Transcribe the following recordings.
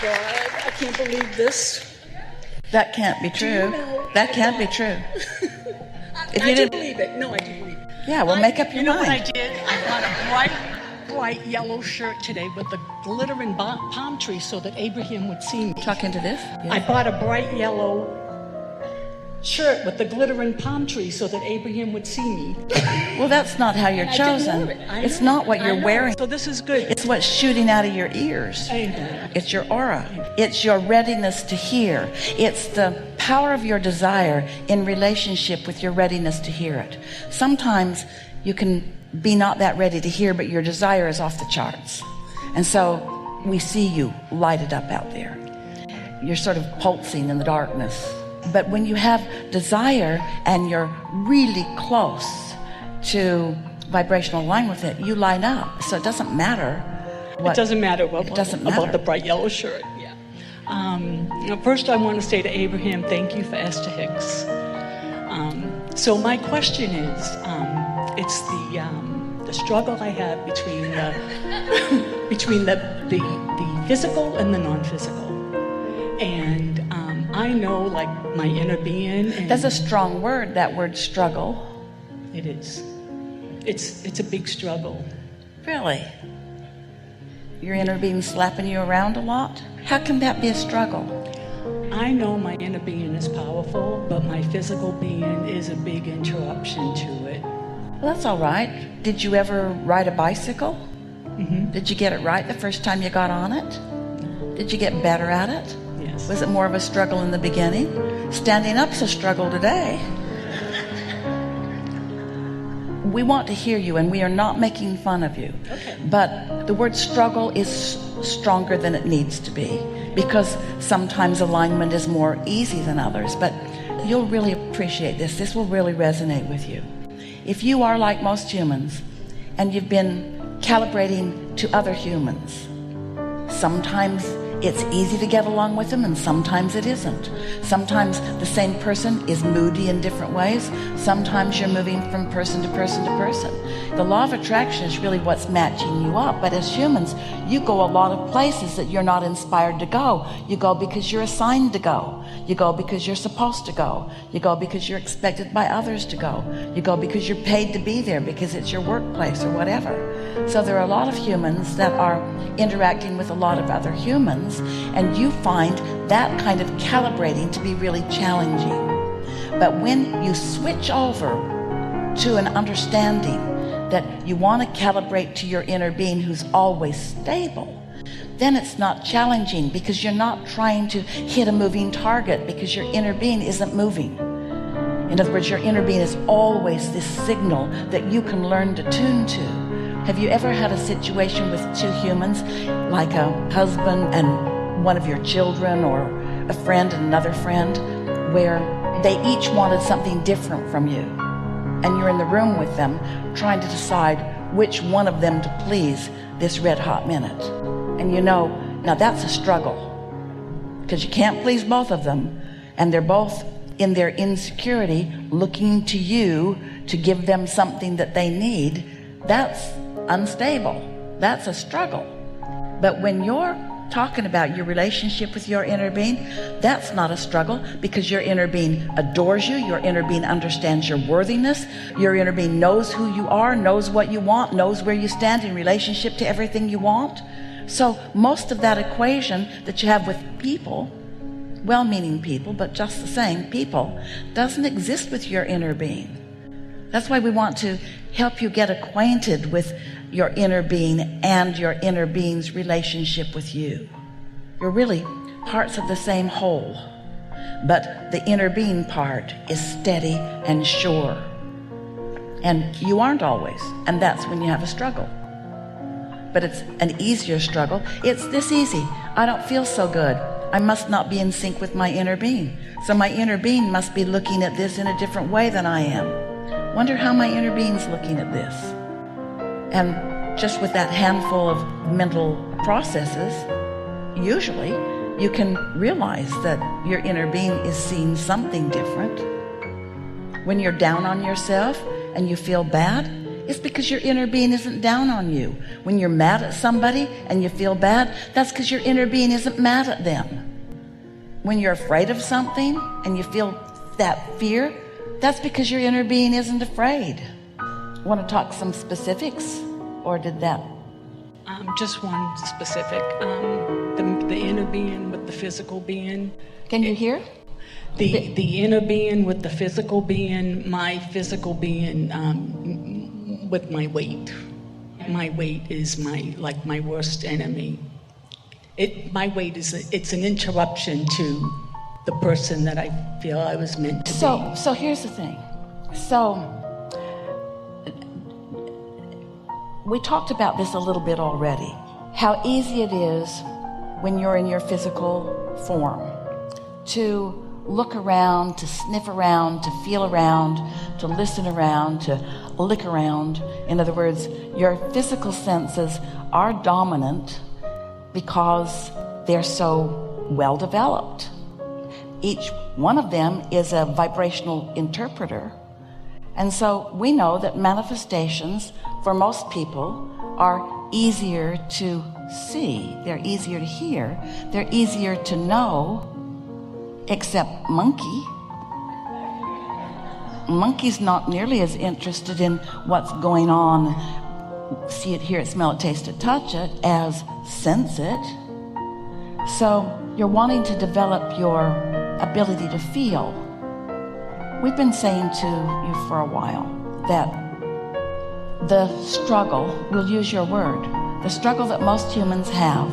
God, I can't believe this. That can't be true. That can't be true. I do believe it. No, I do believe it. Yeah, well, make up your mind. You know what I did? I bought a bright yellow shirt today with the glittering palm tree so that Abraham would see me. Talk into this. Yeah. I bought a bright yellow shirt with the glittering palm tree so that Abraham would see me. Well, that's not how you're chosen. It's not what you're wearing. So this is good. It's what's shooting out of your ears. Amen. It's your aura. It's your readiness to hear. It's the power of your desire in relationship with your readiness to hear it. Sometimes you can be not that ready to hear, but your desire is off the charts. And so we see you lighted up out there. You're sort of pulsing in the darkness. But when you have desire and you're really close to vibrational line with it, you line up. So it doesn't matter. It doesn't matter about the bright yellow shirt. Yeah. First, I want to say to Abraham, thank you for Esther Hicks. So my question is, it's the struggle I have between the physical and the non-physical, and I know, like, my inner being. And that's a strong word, that word struggle. It is. It's a big struggle. Really? Your inner being slapping you around a lot? How can that be a struggle? I know my inner being is powerful, but my physical being is a big interruption to it. Well, that's all right. Did you ever ride a bicycle? Mm-hmm. Did you get it right the first time you got on it? No. Did you get better at it? Yes. Was it more of a struggle in the beginning? Standing up's a struggle today. We want to hear you, and we are not making fun of you. Okay. But the word struggle is stronger than it needs to be, because sometimes alignment is more easy than others. But you'll really appreciate this. This will really resonate with you. If you are like most humans and you've been calibrating to other humans, sometimes it's easy to get along with them, and sometimes it isn't. Sometimes the same person is moody in different ways. Sometimes you're moving from person to person to person. The law of attraction is really what's matching you up. But as humans, you go a lot of places that you're not inspired to go. You go because you're assigned to go. You go because you're supposed to go. You go because you're expected by others to go. You go because you're paid to be there, because it's your workplace or whatever. So there are a lot of humans that are interacting with a lot of other humans, and you find that kind of calibrating to be really challenging. But when you switch over to an understanding that you want to calibrate to your inner being who's always stable, then it's not challenging, because you're not trying to hit a moving target, because your inner being isn't moving. In other words, your inner being is always this signal that you can learn to tune to. Have you ever had a situation with two humans, like a husband and one of your children, or a friend and another friend, where they each wanted something different from you, and you're in the room with them trying to decide which one of them to please this red hot minute? And you know, now that's a struggle, because you can't please both of them, and they're both in their insecurity looking to you to give them something that they need. That's unstable. That's a struggle. But when you're talking about your relationship with your inner being, that's not a struggle, because your inner being adores you. Your inner being understands your worthiness. Your inner being knows who you are, knows what you want, knows where you stand in relationship to everything you want. So most of that equation that you have with people, well-meaning people, but just the same people, doesn't exist with your inner being. That's why we want to help you get acquainted with your inner being and your inner being's relationship with you. You're really parts of the same whole, but the inner being part is steady and sure, and you aren't always, and that's when you have a struggle. But it's an easier struggle. It's this easy. I don't feel so good. I must not be in sync with my inner being. So my inner being must be looking at this in a different way than I am. Wonder how my inner being's looking at this. And just with that handful of mental processes, usually you can realize that your inner being is seeing something different. When you're down on yourself and you feel bad, It's because your inner being isn't down on you. When you're mad at somebody and you feel bad, that's because your inner being isn't mad at them. When you're afraid of something and you feel that fear, that's because your inner being isn't afraid. Want to talk some specifics, or did that? Just one specific. The inner being with the physical being. Can you hear? The inner being with the physical being, my physical being with my weight. My weight is my worst enemy. My weight it's an interruption to the person that I feel I was meant to be. So here's the thing. So we talked about this a little bit already. How easy it is when you're in your physical form to look around, to sniff around, to feel around, to listen around, to lick around. In other words, your physical senses are dominant because they're so well developed. Each one of them is a vibrational interpreter. And so we know that manifestations for most people are easier to see, they're easier to hear, they're easier to know, except monkey. Monkey's not nearly as interested in what's going on, see it, hear it, smell it, taste it, touch it, as sense it. So you're wanting to develop your ability to feel. We've been saying to you for a while that the struggle, we'll use your word, the struggle that most humans have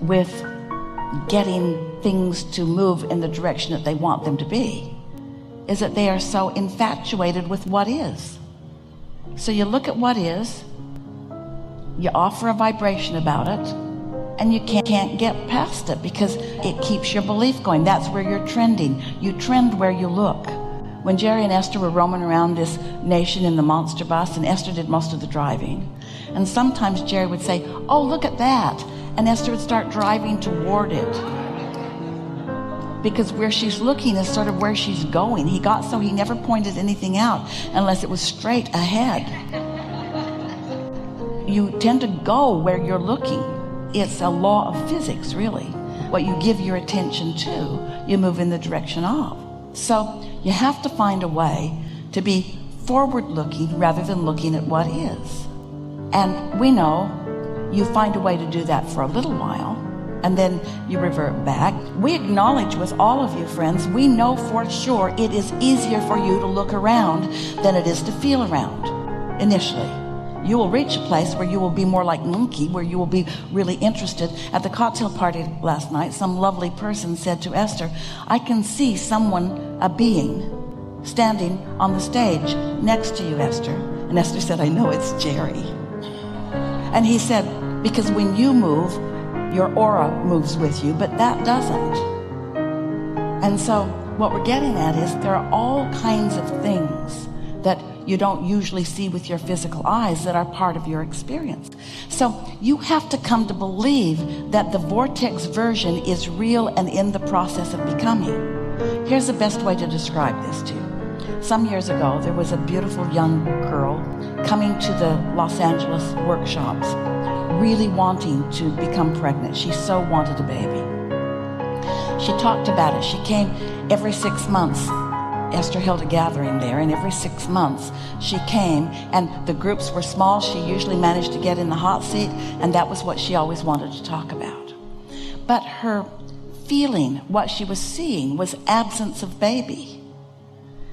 with getting things to move in the direction that they want them to be is that they are so infatuated with what is. So you look at what is, you offer a vibration about it, and you can't get past it because it keeps your belief going. That's where you're trending. You trend where you look. When Jerry and Esther were roaming around this nation in the monster bus, and Esther did most of the driving, and sometimes Jerry would say, "Oh, look at that," and Esther would start driving toward it, because where she's looking is sort of where she's going. He got so he never pointed anything out unless it was straight ahead. You tend to go where you're looking. It's a law of physics, really. What you give your attention to, you move in the direction of. So you have to find a way to be forward-looking rather than looking at what is. And we know you find a way to do that for a little while, and then you revert back. We acknowledge with all of you, friends, we know for sure it is easier for you to look around than it is to feel around initially. You will reach a place where you will be more like monkey, where you will be really interested. At the cocktail party last night, some lovely person said to Esther, "I can see someone, a being, standing on the stage next to you, Esther." And Esther said, "I know, it's Jerry." And he said, "Because when you move, your aura moves with you, but that doesn't." And so what we're getting at is there are all kinds of things that you don't usually see with your physical eyes that are part of your experience. So you have to come to believe that the vortex version is real and in the process of becoming. Here's the best way to describe this to you. Some years ago, there was a beautiful young girl coming to the Los Angeles workshops, really wanting to become pregnant. She so wanted a baby. She talked about it. She came every 6 months. Esther held a gathering there, and every 6 months she came, and the groups were small. She usually managed to get in the hot seat, and that was what she always wanted to talk about. But her feeling, what she was seeing, was absence of baby.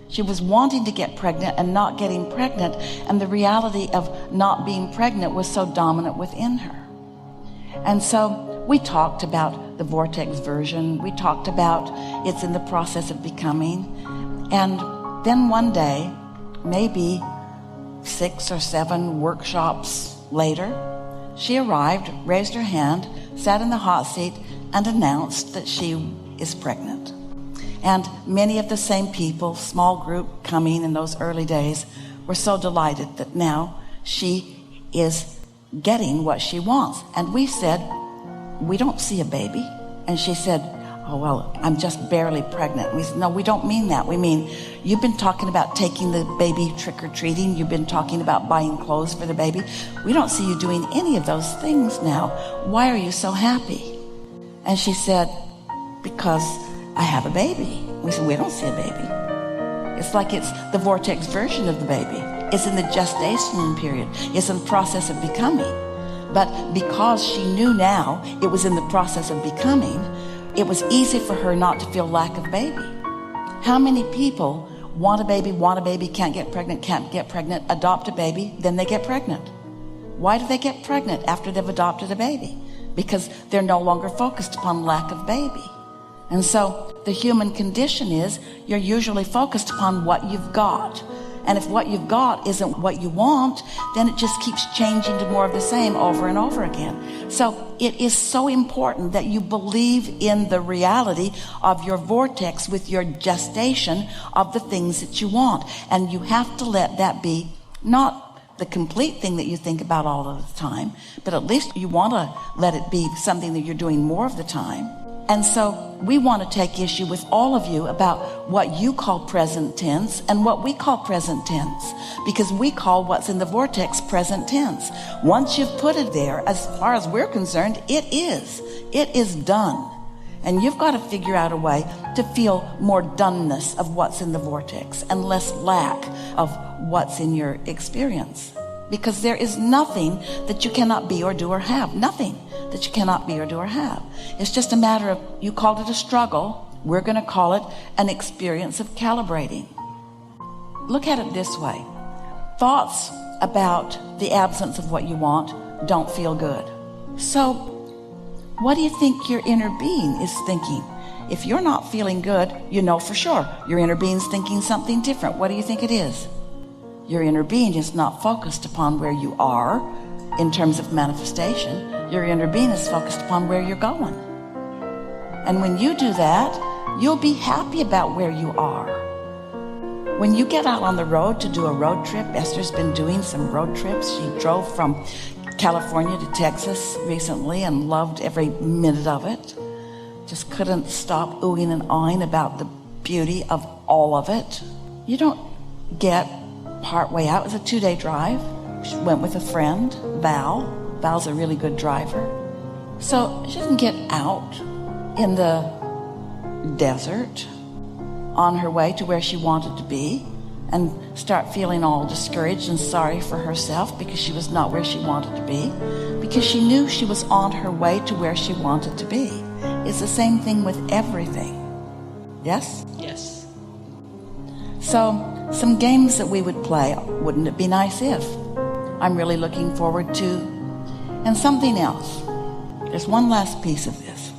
She was wanting to get pregnant and not getting pregnant, and the reality of not being pregnant was so dominant within her. And so we talked about the vortex version. We talked about it's in the process of becoming. And then one day, maybe 6 or 7 workshops later, she arrived, raised her hand, sat in the hot seat, and announced that she is pregnant. And many of the same people, small group coming in those early days, were so delighted that now she is getting what she wants. And we said, "We don't see a baby." And she said, Oh, well, I'm just barely pregnant. We said, no, we don't mean that. We mean, you've been talking about taking the baby trick-or-treating. You've been talking about buying clothes for the baby. We don't see you doing any of those things now. Why are you so happy? And she said, because I have a baby. We said, we don't see a baby. It's like it's the vortex version of the baby. It's in the gestation period. It's in the process of becoming. But because she knew now it was in the process of becoming, it was easy for her not to feel lack of baby. How many people want a baby, can't get pregnant, adopt a baby, then they get pregnant? Why do they get pregnant after they've adopted a baby? Because they're no longer focused upon lack of baby. And so the human condition is you're usually focused upon what you've got. And if what you've got isn't what you want, then it just keeps changing to more of the same over and over again. So it is so important that you believe in the reality of your vortex with your gestation of the things that you want. And you have to let that be not the complete thing that you think about all of the time, but at least you want to let it be something that you're doing more of the time. And so we want to take issue with all of you about what you call present tense and what we call present tense, because we call what's in the vortex present tense. Once you've put it there, as far as we're concerned, it is done. And you've got to figure out a way to feel more doneness of what's in the vortex and less lack of what's in your experience. Because there is nothing that you cannot be or do or have. Nothing that you cannot be or do or have. It's just a matter of, you called it a struggle. We're going to call it an experience of calibrating. Look at it this way. Thoughts about the absence of what you want don't feel good. So what do you think your inner being is thinking? If you're not feeling good, you know for sure your inner being's thinking something different. What do you think it is? Your inner being is not focused upon where you are in terms of manifestation. Your inner being is focused upon where you're going. And when you do that, you'll be happy about where you are. When you get out on the road to do a road trip, Esther's been doing some road trips. She drove from California to Texas recently and loved every minute of it. Just couldn't stop oohing and ahhing about the beauty of all of it. You don't get part way out. It was a 2-day drive. She went with a friend, Val. Val's a really good driver. So she didn't get out in the desert on her way to where she wanted to be and start feeling all discouraged and sorry for herself because she was not where she wanted to be, because she knew she was on her way to where she wanted to be. It's the same thing with everything. Yes? Yes. So some games that we would play, wouldn't it be nice if? I'm really looking forward to, and something else. There's one last piece of this.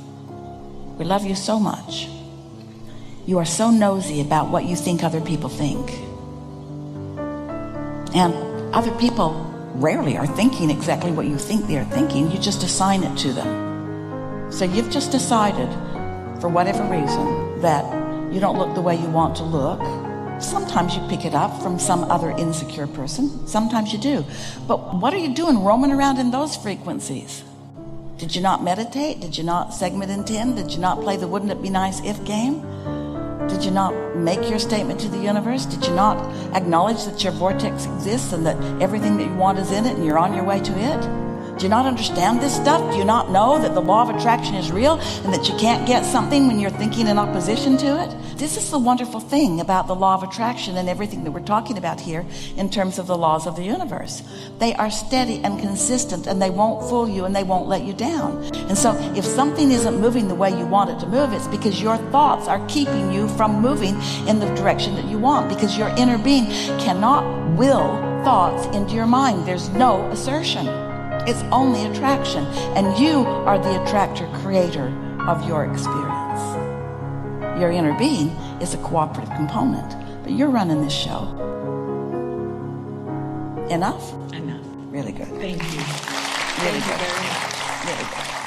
We love you so much. You are so nosy about what you think other people think. And other people rarely are thinking exactly what you think they're thinking. You just assign it to them. So you've just decided, for whatever reason, that you don't look the way you want to look. Sometimes you pick it up from some other insecure person. Sometimes you do. But what are you doing roaming around in those frequencies? Did you not meditate? Did you not segment intend? Did you not play the wouldn't it be nice if game? Did you not make your statement to the universe? Did you not acknowledge that your vortex exists and that everything that you want is in it and you're on your way to it? Do you not understand this stuff? Do you not know that the law of attraction is real and that you can't get something when you're thinking in opposition to it? This is the wonderful thing about the law of attraction and everything that we're talking about here in terms of the laws of the universe. They are steady and consistent, and they won't fool you and they won't let you down. And so if something isn't moving the way you want it to move, it's because your thoughts are keeping you from moving in the direction that you want, because your inner being cannot will thoughts into your mind. There's no assertion. It's only attraction, and you are the attractor creator of your experience. Your inner being is a cooperative component, but you're running this show. Enough? Enough. Really good. Thank you. Really Thank good. you very much. Really good.